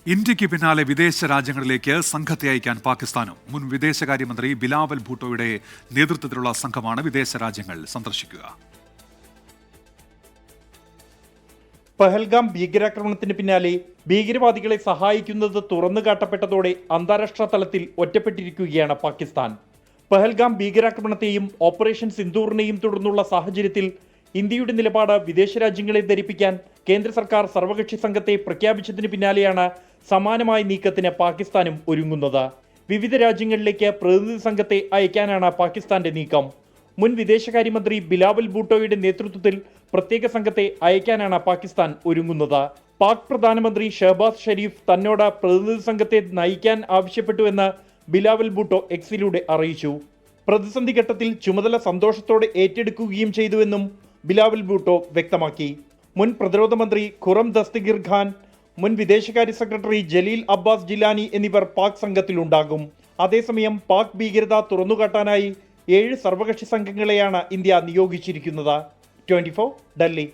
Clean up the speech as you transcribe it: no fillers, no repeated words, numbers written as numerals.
ഇന്ത്യക്ക് പിന്നാലെ വിദേശ രാജ്യങ്ങളിലേക്ക് സംഘത്തെ അയക്കാൻ പാകിസ്ഥാനും. മുൻ വിദേശകാര്യമന്ത്രി ബിലാവൽ ഭൂട്ടോയുടെ നേതൃത്വത്തിലുള്ള സംഘമാണ് വിദേശ രാജ്യങ്ങൾ സന്ദർശിക്കുക. പഹൽഗാം ഭീകരാക്രമണത്തിന് പിന്നാലെ ഭീകരവാദികളെ സഹായിക്കുന്നത് തുറന്നുകാട്ടപ്പെട്ടതോടെ അന്താരാഷ്ട്ര തലത്തിൽ ഒറ്റപ്പെട്ടിരിക്കുകയാണ് പാകിസ്ഥാൻ. പഹൽഗാം ഭീകരാക്രമണത്തെയും ഓപ്പറേഷൻ സിന്ദൂറിനെയും തുടർന്നുള്ള സാഹചര്യത്തിൽ ഇന്ത്യയുടെ നിലപാട് വിദേശ രാജ്യങ്ങളെ ധരിപ്പിക്കാൻ കേന്ദ്ര സർക്കാർ സർവകക്ഷി സംഘത്തെ പ്രഖ്യാപിച്ചതിന് പിന്നാലെയാണ് സമാനമായ നീക്കത്തിന് പാകിസ്ഥാനും ഒരുങ്ങുന്നത്. വിവിധ രാജ്യങ്ങളിലേക്ക് പ്രതിനിധി സംഘത്തെ അയക്കാനാണ് പാകിസ്ഥാന്റെ നീക്കം. മുൻ വിദേശകാര്യമന്ത്രി ബിലാവൽ ഭൂട്ടോയുടെ നേതൃത്വത്തിൽ പ്രത്യേക സംഘത്തെ അയക്കാനാണ് പാകിസ്ഥാൻ ഒരുങ്ങുന്നത്. പാക് പ്രധാനമന്ത്രി ഷഹബാസ് ഷരീഫ് തന്നോട് പ്രതിനിധി സംഘത്തെ നയിക്കാൻ ആവശ്യപ്പെട്ടുവെന്ന് ബിലാവൽ ഭൂട്ടോ എക്സിലൂടെ അറിയിച്ചു. പ്രതിസന്ധി ഘട്ടത്തിൽ ചുമതല സന്തോഷത്തോടെ ഏറ്റെടുക്കുകയും ചെയ്തുവെന്നും ബിലാവൽ ഭൂട്ടോ വ്യക്തമാക്കി. മുൻ പ്രതിരോധ മന്ത്രി ഖുറം ദസ്തഗീർ ഖാൻ, മുൻ വിദേശകാര്യ സെക്രട്ടറി ജലീൽ അബ്ബാസ് ജിലാനി എന്നിവർ പാക് സംഘത്തിലുണ്ടാകും. അതേസമയം പാക് ഭീകരത തുറന്നുകാട്ടാനായി 7 സർവകക്ഷി സംഘങ്ങളെയാണ് ഇന്ത്യ നിയോഗിച്ചിരിക്കുന്നത്. 24 ഡൽഹി.